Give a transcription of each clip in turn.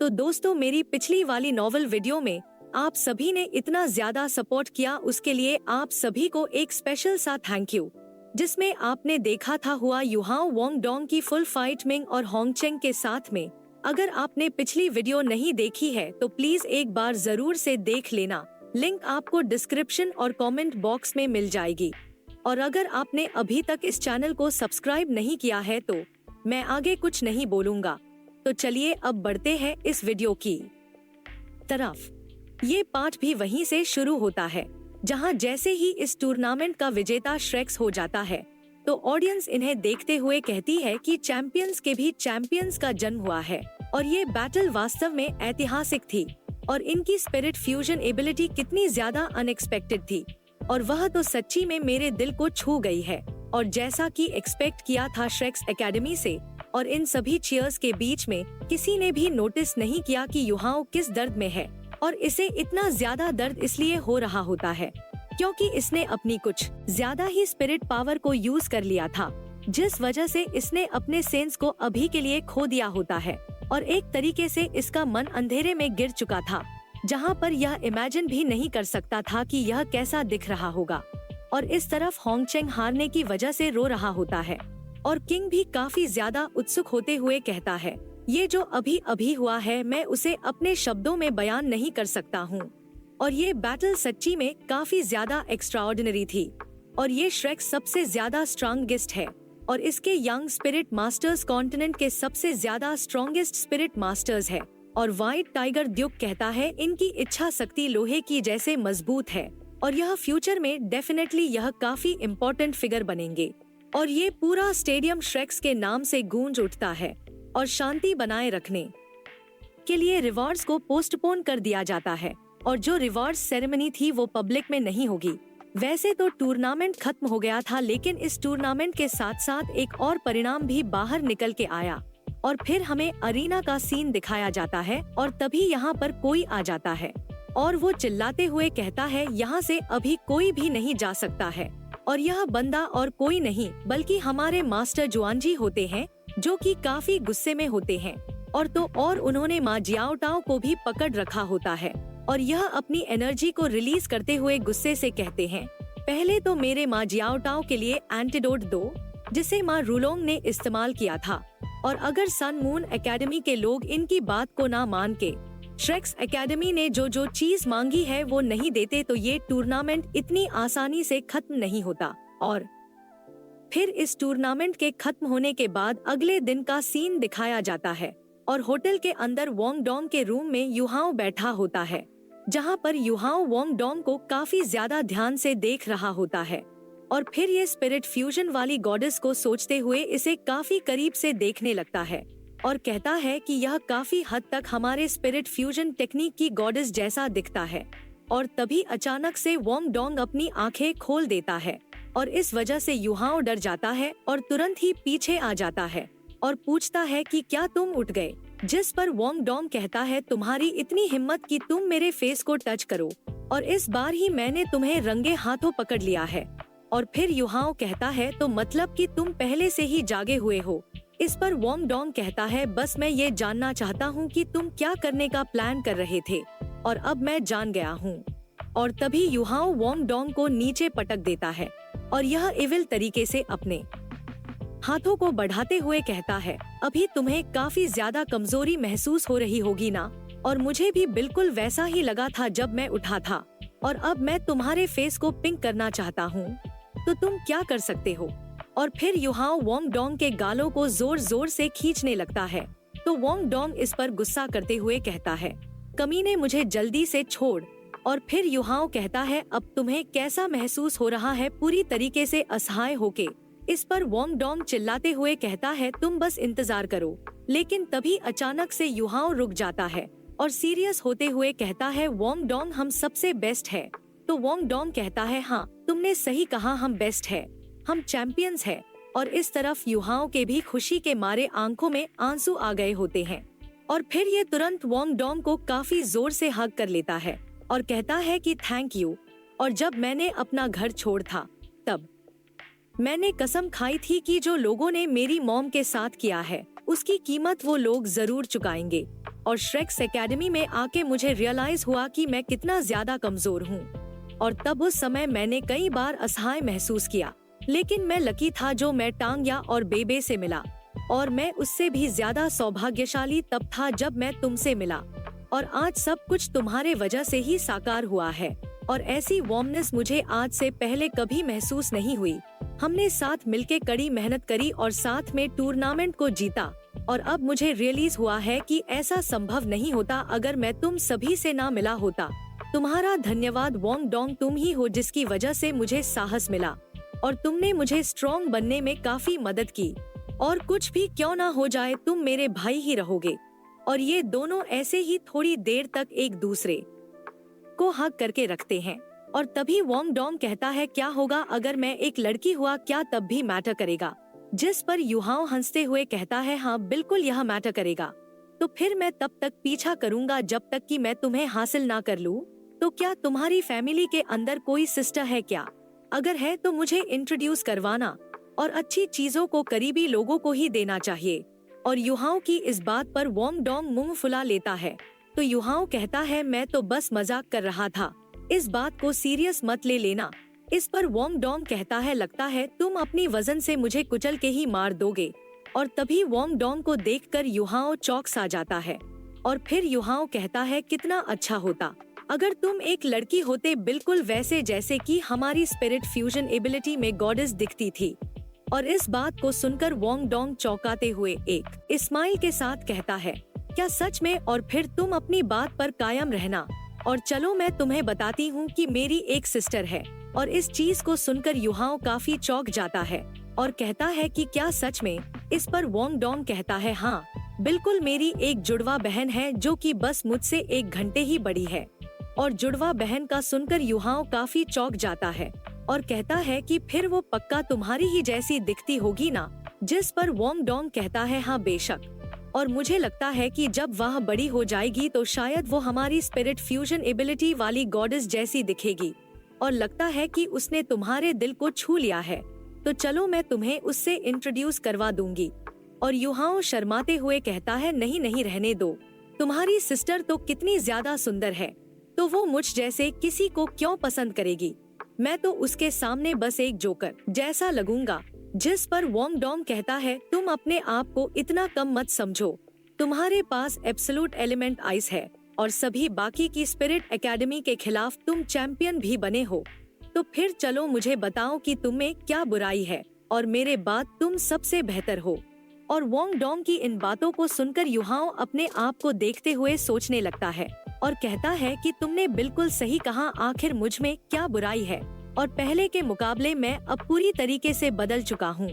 तो दोस्तों, मेरी पिछली वाली नॉवल वीडियो में आप सभी ने इतना ज्यादा सपोर्ट किया, उसके लिए आप सभी को एक स्पेशल सा थैंक यू। जिसमें आपने देखा था हुआ युहाओ वोंग डोंग की फुल फाइट मिंग और होंगचेंग के साथ में। अगर आपने पिछली वीडियो नहीं देखी है तो प्लीज एक बार जरूर से देख लेना, लिंक आपको डिस्क्रिप्शन और कमेंट बॉक्स में मिल जाएगी। और अगर आपने अभी तक इस चैनल को सब्सक्राइब नहीं किया है तो मैं आगे कुछ नहीं बोलूंगा, तो चलिए अब बढ़ते हैं इस वीडियो की तरफ। ये पार्ट भी वहीं से शुरू होता है जहां जैसे ही इस टूर्नामेंट का विजेता श्रेक्स हो जाता है तो ऑडियंस इन्हें देखते हुए कहती है कि चैंपियंस के भी चैंपियंस का जन्म हुआ है और ये बैटल वास्तव में ऐतिहासिक थी और इनकी स्पिरिट फ्यूजन एबिलिटी कितनी ज्यादा अनएक्सपेक्टेड थी और वह तो सच्ची में मेरे दिल को छू गई है। और जैसा कि एक्सपेक्ट किया था श्रेक्स एकेडमी से और इन सभी चीयर्स के बीच में किसी ने भी नोटिस नहीं किया कि युहाओ किस दर्द में है और इसे इतना ज्यादा दर्द इसलिए हो रहा होता है क्योंकि इसने अपनी कुछ ज्यादा ही स्पिरिट पावर को यूज कर लिया था, जिस वजह से इसने अपने सेंस को अभी के लिए खो दिया होता है और एक तरीके से इसका मन अंधेरे में गिर चुका था जहां पर यह इमेजिन भी नहीं कर सकता था कि यह कैसा दिख रहा होगा। और इस तरफ होंगचेंग हारने की वजह से रो रहा होता है और किंग भी काफी ज्यादा उत्सुक होते हुए कहता है, ये जो अभी अभी हुआ है मैं उसे अपने शब्दों में बयान नहीं कर सकता हूँ। और ये बैटल सच्ची में काफी ज्यादा एक्स्ट्राऑर्डिनरी थी और ये श्रेक्स सबसे ज्यादा स्ट्रॉन्गेस्ट है और इसके यंग स्पिरिट मास्टर्स कॉन्टिनेंट के सबसे ज्यादा स्ट्रॉन्गेस्ट स्पिरिट मास्टर्स है। और व्हाइट टाइगर ड्यूक कहता है, इनकी इच्छा शक्ति लोहे की जैसे मजबूत है और यह फ्यूचर में डेफिनेटली यह काफी इम्पोर्टेंट फिगर बनेंगे। और ये पूरा स्टेडियम श्रेक्स के नाम से गूंज उठता है और शांति बनाए रखने के लिए रिवॉर्ड्स को पोस्टपोन कर दिया जाता है और जो रिवॉर्ड्स सेरेमनी थी वो पब्लिक में नहीं होगी। वैसे तो टूर्नामेंट खत्म हो गया था, लेकिन इस टूर्नामेंट के साथ साथ एक और परिणाम भी बाहर निकल के आया और फिर हमें अरीना का सीन दिखाया जाता है और तभी यहाँ पर कोई आ जाता है और वो चिल्लाते हुए कहता है, यहाँ से अभी कोई भी नहीं जा सकता है। और यह बंदा और कोई नहीं बल्कि हमारे मास्टर जुआनजी होते हैं जो कि काफी गुस्से में होते हैं और तो और उन्होंने माँ जियाओटाओ को भी पकड़ रखा होता है और यह अपनी एनर्जी को रिलीज करते हुए गुस्से से कहते हैं, पहले तो मेरे माँ जियाओटाओ के लिए एंटीडोट दो जिसे माँ रूलोंग ने इस्तेमाल किया था। और अगर सन मून एकेडमी के लोग इनकी बात को ना मान के श्रेक्स एकेडमी ने जो जो चीज मांगी है वो नहीं देते तो ये टूर्नामेंट इतनी आसानी से खत्म नहीं होता। और फिर इस टूर्नामेंट के खत्म होने के बाद अगले दिन का सीन दिखाया जाता है और होटल के अंदर वोंग डोंग के रूम में युहाओ बैठा होता है जहां पर युहाओ वोंग डोंग को काफी ज्यादा ध्यान से देख रहा होता है और फिर ये स्पिरिट फ्यूजन वाली गॉडेस को सोचते हुए इसे काफी करीब से देखने लगता है और कहता है कि यह काफी हद तक हमारे स्पिरिट फ्यूजन टेक्निक की गॉडेस जैसा दिखता है। और तभी अचानक से वोंग डोंग अपनी आंखें खोल देता है और इस वजह से युहाओ डर जाता है और तुरंत ही पीछे आ जाता है और पूछता है कि क्या तुम उठ गए, जिस पर वोंग डोंग कहता है, तुम्हारी इतनी हिम्मत कि तुम मेरे फेस को टच करो और इस बार ही मैंने तुम्हें रंगे हाथों पकड़ लिया है। और फिर युहाओ कहता है, तो मतलब कि तुम पहले से ही जागे हुए हो। इस पर वोंग डोंग कहता है, बस मैं ये जानना चाहता हूँ कि तुम क्या करने का प्लान कर रहे थे और अब मैं जान गया हूँ। और तभी युहाओ वोंग डोंग को नीचे पटक देता है और यह इविल तरीके से अपने हाथों को बढ़ाते हुए कहता है, अभी तुम्हें काफी ज्यादा कमजोरी महसूस हो रही होगी ना, और मुझे भी बिल्कुल वैसा ही लगा था जब मैं उठा था और अब मैं तुम्हारे फेस को पिंक करना चाहता हूँ, तो तुम क्या कर सकते हो। और फिर युहाओ वोंग डोंग के गालों को जोर जोर से खींचने लगता है तो वोंग डोंग इस पर गुस्सा करते हुए कहता है, कमीने मुझे जल्दी से छोड़। और फिर युहाओ कहता है, अब तुम्हें कैसा महसूस हो रहा है, पूरी तरीके से असहाय होके। इस पर वोंग डोंग चिल्लाते हुए कहता है, तुम बस इंतजार करो। लेकिन तभी अचानक से युहाओ रुक जाता है और सीरियस होते हुए कहता है, वोंग डोंग हम सबसे बेस्ट है। तो वोंग डोंग कहता है, हाँ तुमने सही कहा, हम बेस्ट है, हम चैंपियंस है। और इस तरफ युहाओ के भी खुशी के मारे आंखों में आंसू आ गए होते हैं और फिर ये तुरंत वोंग डोंग को काफी जोर से हग कर लेता है और कहता है कि थैंक यू। और जब मैंने अपना घर छोड़ था तब मैंने कसम खाई थी कि जो लोगों ने मेरी मॉम के साथ किया है उसकी कीमत वो लोग जरूर चुकाएंगे। और श्रेक्स एकेडमी में आके मुझे रियलाइज हुआ कि मैं कितना ज्यादा कमजोर हूँ। और तब उस समय मैंने कई बार असहाय महसूस किया, लेकिन मैं लकी था जो मैं टांग्या और बेबे से मिला, और मैं उससे भी ज्यादा सौभाग्यशाली तब था जब मैं तुमसे मिला। और आज सब कुछ तुम्हारे वजह से ही साकार हुआ है, और ऐसी वार्मनेस मुझे आज से पहले कभी महसूस नहीं हुई। हमने साथ मिलके कड़ी मेहनत करी और साथ में टूर्नामेंट को जीता, और अब मुझे रियलाइज हुआ है कि ऐसा संभव नहीं होता अगर मैं तुम सभी से ना मिला होता। तुम्हारा धन्यवाद वोंग डोंग, तुम ही हो जिसकी वजह से मुझे साहस मिला, और तुमने मुझे स्ट्रॉन्ग बनने में काफी मदद की। और कुछ भी क्यों ना हो जाए, तुम मेरे भाई ही रहोगे। और ये दोनों ऐसे ही थोड़ी देर तक एक दूसरे को हक करके रखते हैं। और तभी वोंग डोंग कहता है, क्या होगा अगर मैं एक लड़की हुआ, क्या तब भी मैटर करेगा? जिस पर युहाओ हंसते हुए कहता है, हाँ बिल्कुल यह मैटर करेगा। तो फिर मैं तब तक पीछा करूंगा जब तक कि मैं तुम्हें हासिल ना कर लूं। तो क्या तुम्हारी फैमिली के अंदर कोई सिस्टर है क्या? अगर है तो मुझे इंट्रोड्यूस करवाना, और अच्छी चीजों को करीबी लोगों को ही देना चाहिए। और युहाओ की इस बात पर वोंग डोंग मुंह फुला लेता है। तो युहाओ कहता है, मैं तो बस मजाक कर रहा था, इस बात को सीरियस मत ले लेना। इस पर वोंग डोंग कहता है, लगता है तुम अपनी वजन से मुझे कुचल के ही मार दोगे। और तभी वोंग डोंग को देखकर युहाओ चौंक सा जाता है। और फिर युहाओ कहता है, कितना अच्छा होता अगर तुम एक लड़की होते, बिल्कुल वैसे जैसे कि हमारी स्पिरिट फ्यूजन एबिलिटी में गॉडेस दिखती थी। और इस बात को सुनकर वोंग डोंग चौंकाते हुए एक स्माइल के साथ कहता है, क्या सच में? और फिर तुम अपनी बात पर कायम रहना। और चलो मैं तुम्हें बताती हूँ कि मेरी एक सिस्टर है। और इस चीज को सुनकर युहाओ काफी चौंक जाता है और कहता है कि क्या सच में? इस पर वोंग डोंग कहता है, हाँ बिल्कुल, मेरी एक जुड़वा बहन है जो कि बस मुझसे 1 घंटे ही बड़ी है। और जुड़वा बहन का सुनकर युहाओ काफी चौंक जाता है और कहता है कि फिर वो पक्का तुम्हारी ही जैसी दिखती होगी ना? जिस पर वोंग डोंग कहता है, हाँ बेशक, और मुझे लगता है कि जब वह बड़ी हो जाएगी तो शायद वो हमारी स्पिरिट फ्यूजन एबिलिटी वाली गॉडेस जैसी दिखेगी। और लगता है कि उसने तुम्हारे दिल को छू लिया है, तो चलो मैं तुम्हें उससे इंट्रोड्यूस करवा दूंगी। और युहाओ शर्माते हुए कहता है, नहीं नहीं, रहने दो, तुम्हारी सिस्टर तो कितनी ज्यादा सुंदर है, तो वो मुझ जैसे किसी को क्यों पसंद करेगी? मैं तो उसके सामने बस एक जोकर जैसा लगूंगा। जिस पर वोंग डोंग कहता है, तुम अपने आप को इतना कम मत समझो, तुम्हारे पास एब्सोल्यूट एलिमेंट आइस है और सभी बाकी की स्पिरिट एकेडमी के खिलाफ तुम चैंपियन भी बने हो। तो फिर चलो मुझे बताओ कि तुम में क्या बुराई है, और मेरे बाद तुम सबसे बेहतर हो। और वोंग डोंग की इन बातों को सुनकर युहाओ अपने आप को देखते हुए सोचने लगता है और कहता है कि तुमने बिल्कुल सही कहा, आखिर मुझ में क्या बुराई है, और पहले के मुकाबले मैं अब पूरी तरीके से बदल चुका हूँ।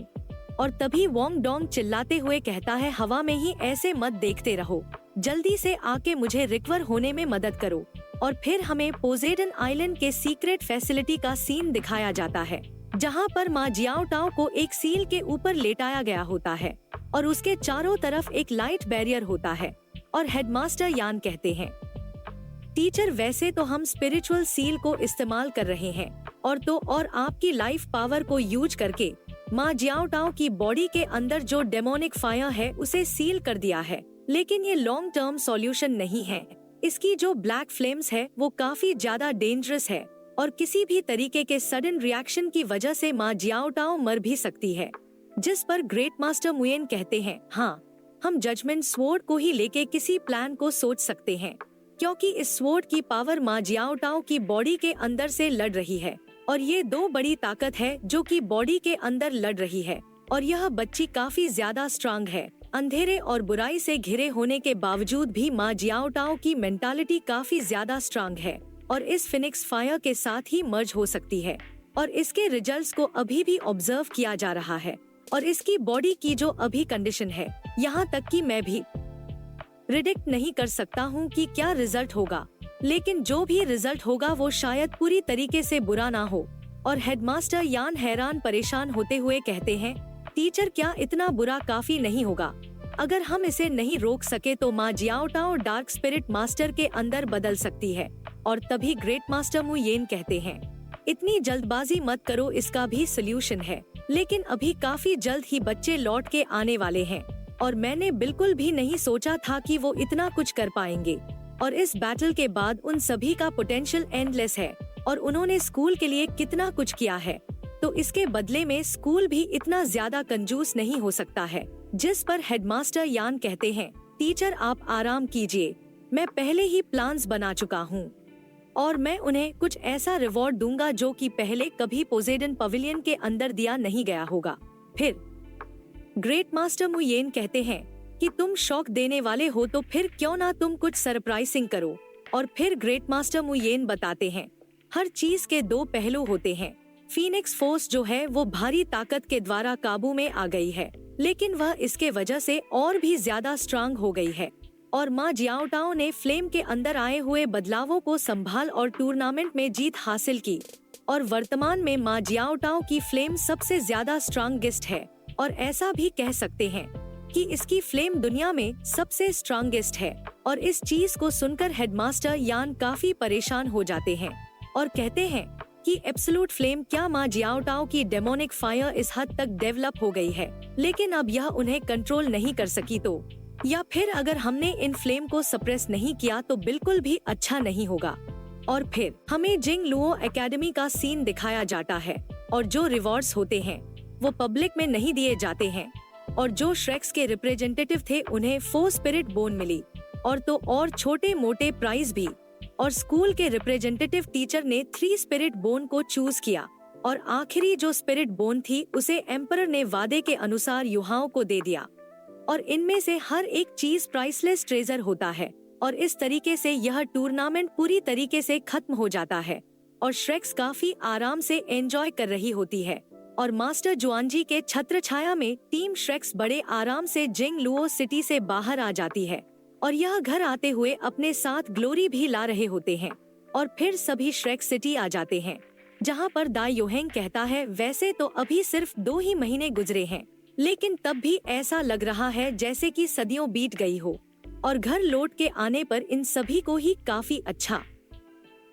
और तभी वोंग डोंग चिल्लाते हुए कहता है, हवा में ही ऐसे मत देखते रहो, जल्दी से आके मुझे रिकवर होने में मदद करो। और फिर हमें पोसेडन आइलैंड के सीक्रेट फैसिलिटी का सीन दिखाया जाता है, जहाँ पर माँ जियाओ टाओ को एक सील के ऊपर लेटाया गया होता है और उसके चारों तरफ एक लाइट बैरियर होता है। और हेडमास्टर यान कहते हैं, टीचर वैसे तो हम स्पिरिचुअल सील को इस्तेमाल कर रहे हैं और आपकी लाइफ पावर को यूज करके माँ जियाओ टाओ की बॉडी के अंदर जो डेमोनिक फायर है उसे सील कर दिया है, लेकिन ये लॉन्ग टर्म सॉल्यूशन नहीं है। इसकी जो ब्लैक फ्लेम्स है वो काफी ज्यादा डेंजरस है और किसी भी तरीके के सडन रिएक्शन की वजह से माँ जियाओ टाओ मर भी सकती है। जिस पर ग्रेट मास्टर मुयेन कहते हैं, हाँ हम जजमेंट स्वॉर्ड को ही लेके किसी प्लान को सोच सकते हैं, क्योंकि इस स्वॉर्ड की पावर माँ जियाओ टाओ की बॉडी के अंदर से लड़ रही है और ये 2 बड़ी ताकत है जो कि बॉडी के अंदर लड़ रही है। और यह बच्ची काफी ज्यादा स्ट्रांग है। अंधेरे और बुराई से घिरे होने के बावजूद भी माँ जियाओ टाओ की मेंटालिटी काफी ज्यादा स्ट्रांग है और इस फिनिक्स फायर के साथ ही मर्ज हो सकती है। और इसके रिजल्ट्स को अभी भी ऑब्जर्व किया जा रहा है और इसकी बॉडी की जो अभी कंडीशन है, यहाँ तक कि मैं भी प्रिडिक्ट नहीं कर सकता हूँ कि क्या रिजल्ट होगा, लेकिन जो भी रिजल्ट होगा वो शायद पूरी तरीके से बुरा ना हो। और हेडमास्टर यान हैरान परेशान होते हुए कहते हैं, टीचर क्या इतना बुरा काफी नहीं होगा? अगर हम इसे नहीं रोक सके तो माँ Jiao Tao dark spirit master के अंदर बदल सकती है। और तभी ग्रेट मास्टर मुयेन कहते हैं, इतनी जल्दबाजी मत करो, इसका भी सोल्यूशन है, लेकिन अभी काफी जल्द ही बच्चे लौट के आने वाले हैं और मैंने बिल्कुल भी नहीं सोचा था कि वो इतना कुछ कर पाएंगे। और इस बैटल के बाद उन सभी का पोटेंशियल एंडलेस है और उन्होंने स्कूल के लिए कितना कुछ किया है, तो इसके बदले में स्कूल भी इतना ज्यादा कंजूस नहीं हो सकता है। जिस पर हेडमास्टर यान कहते हैं, टीचर आप आराम कीजिए, मैं पहले ही प्लान्स बना चुका हूँ और मैं उन्हें कुछ ऐसा रिवॉर्ड दूंगा जो कि पहले कभी पोसेडन पवेलियन के अंदर दिया नहीं गया होगा। फिर ग्रेट मास्टर मुयेन कहते हैं कि तुम शॉक देने वाले हो तो फिर क्यों ना तुम कुछ सरप्राइजिंग करो। और फिर ग्रेट मास्टर मुयेन बताते हैं, हर चीज के दो पहलू होते हैं। फीनिक्स फोर्स जो है वो भारी ताकत के द्वारा काबू में आ गई है, लेकिन वह इसके वजह से और भी ज्यादा स्ट्रांग हो गई है। और माँ जियाओटाओ ने फ्लेम के अंदर आए हुए बदलावों को संभाल और टूर्नामेंट में जीत हासिल की। और वर्तमान में माँ जियाओटाओ की फ्लेम सबसे ज्यादा स्ट्रांगेस्ट है और ऐसा भी कह सकते हैं कि इसकी फ्लेम दुनिया में सबसे स्ट्रांगेस्ट है। और इस चीज को सुनकर हेडमास्टर यान काफी परेशान हो जाते हैं और कहते हैं कि एब्सोल्यूट फ्लेम, क्या माँ जियाओटाओ की डेमोनिक फायर इस हद तक डेवलप हो गई है, लेकिन अब यह उन्हें कंट्रोल नहीं कर सकी तो, या फिर अगर हमने इन फ्लेम को सप्रेस नहीं किया तो बिल्कुल भी अच्छा नहीं होगा। और फिर हमें जिंग लुओ एकेडमी का सीन दिखाया जाता है और जो रिवॉर्ड्स होते हैं वो पब्लिक में नहीं दिए जाते हैं। और जो श्रेक्स के रिप्रेजेंटेटिव थे उन्हें 4 स्पिरिट बोन मिली और तो और छोटे मोटे प्राइज भी। और स्कूल के रिप्रेजेंटेटिव टीचर ने 3 स्पिरिट बोन को चूज किया और आखिरी जो स्पिरिट बोन थी उसे एम्परर ने वादे के अनुसार युहाओं को दे दिया। और इनमें से हर एक चीज प्राइसलेस ट्रेजर होता है और इस तरीके से यह टूर्नामेंट पूरी तरीके से खत्म हो जाता है और श्रेक्स काफी आराम से एंजॉय कर रही होती है। और मास्टर जुआनजी के छत्र छाया में टीम श्रेक्स बड़े आराम से जिंग लुओ सिटी से बाहर आ जाती है और यह घर आते हुए अपने साथ ग्लोरी भी ला रहे होते हैं। और फिर सभी श्रेक्स सिटी आ जाते हैं, जहां पर दाई योहेंग कहता है, वैसे तो अभी सिर्फ 2 ही महीने गुजरे हैं, लेकिन तब भी ऐसा लग रहा है जैसे कि सदियों बीत गई हो। और घर लौट के आने पर इन सभी को ही काफी अच्छा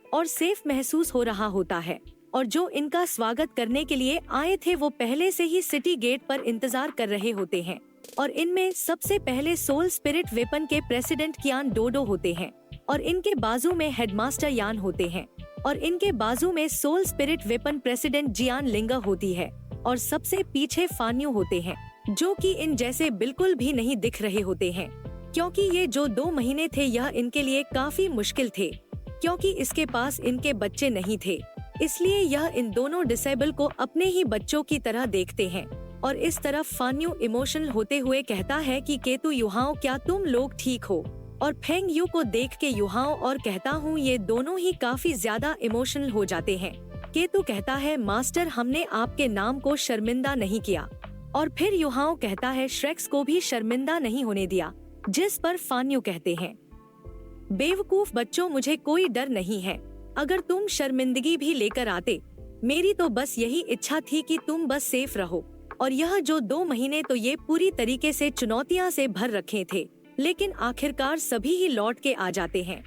और सेफ महसूस हो रहा होता है। और जो इनका स्वागत करने के लिए आए थे वो पहले से ही सिटी गेट पर इंतजार कर रहे होते हैं। और इनमें सबसे पहले सोल स्पिरिट वेपन के प्रेसिडेंट कियान डोडो होते हैं और इनके बाजू में हेडमास्टर यान होते हैं और इनके बाजू में सोल स्पिरिट वेपन प्रेसिडेंट जियान लिंगा होती है और सबसे पीछे फान्यू होते हैं, जो कि इन जैसे बिल्कुल भी नहीं दिख रहे होते हैं, क्योंकि ये जो 2 महीने थे यह इनके लिए काफी मुश्किल थे, क्योंकि इसके पास इनके बच्चे नहीं थे। इसलिए यह इन दोनों डिसेबल को अपने ही बच्चों की तरह देखते हैं। और इस तरफ फान्यू इमोशनल होते हुए कहता है कि केतु युहाओ, क्या तुम लोग ठीक हो? और फेंग यू को देख के युहाओ और कहता हूँ, ये दोनों ही काफी ज्यादा इमोशनल हो जाते हैं। केतु कहता है, मास्टर हमने आपके नाम को शर्मिंदा नहीं किया। और फिर युहाओ कहता है, श्रेक्स को भी शर्मिंदा नहीं होने दिया। जिस पर फान्यू कहते हैं, बेवकूफ बच्चों, मुझे कोई डर नहीं है, अगर तुम शर्मिंदगी भी लेकर आते, मेरी तो बस यही इच्छा थी कि तुम बस सेफ रहो। और यह जो 2 महीने तो ये पूरी तरीके से चुनौतियां से भर रखे थे, लेकिन आखिरकार सभी ही लौट के आ जाते हैं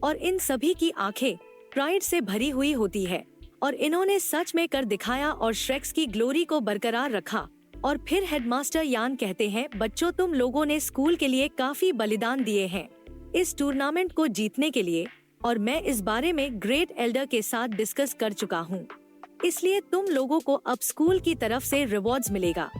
और इन सभी की आंखें प्राइड से भरी हुई होती है और इन्होंने सच में कर दिखाया और श्रेक्स की ग्लोरी को बरकरार रखा। और फिर हेडमास्टर यान कहते हैं, बच्चों तुम लोगों ने स्कूल के लिए काफी बलिदान दिए हैं इस टूर्नामेंट को जीतने के लिए, और मैं इस बारे में ग्रेट एल्डर के साथ डिस्कस कर चुका हूँ, इसलिए तुम लोगों को अब स्कूल की तरफ से रिवॉर्ड्स मिलेगा।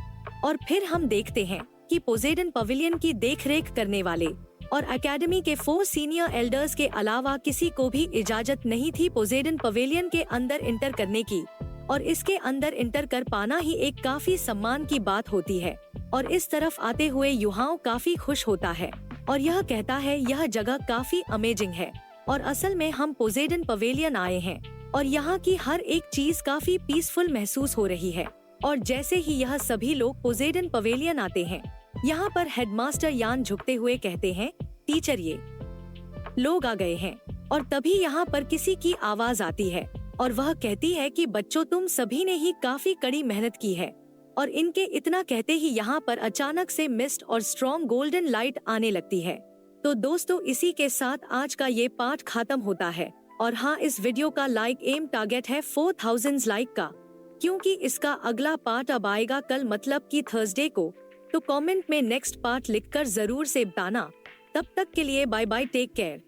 और फिर हम देखते हैं कि पोसेडन पवेलियन की देखरेख करने वाले और एकेडमी के 4 सीनियर एल्डर्स के अलावा किसी को भी इजाजत नहीं थी पोसेडन पवेलियन के अंदर इंटर करने की, और इसके अंदर इंटर कर पाना ही एक काफी सम्मान की बात होती है। और इस तरफ आते हुए युहाओ काफी खुश होता है और यह कहता है, यह जगह काफी अमेजिंग है और असल में हम पोसेडन पवेलियन आए हैं और यहाँ की हर एक चीज काफी पीसफुल महसूस हो रही है। और जैसे ही यह सभी लोग पोसेडन पवेलियन आते हैं, यहाँ पर हेडमास्टर यान झुकते हुए कहते हैं, टीचर ये लोग आ गए हैं। और तभी यहाँ पर किसी की आवाज आती है और वह कहती है कि बच्चों तुम सभी ने ही काफी कड़ी मेहनत की है। और इनके इतना कहते ही यहाँ पर अचानक से मिस्ट और स्ट्रॉन्ग गोल्डन लाइट आने लगती है। तो दोस्तों इसी के साथ आज का ये पार्ट खत्म होता है। और हाँ, इस वीडियो का लाइक एम टारगेट है 4000 लाइक का, क्योंकि इसका अगला पार्ट अब आएगा कल, मतलब कि थर्सडे को। तो कमेंट में नेक्स्ट पार्ट लिखकर जरूर से बताना। तब तक के लिए बाय बाय, टेक केयर।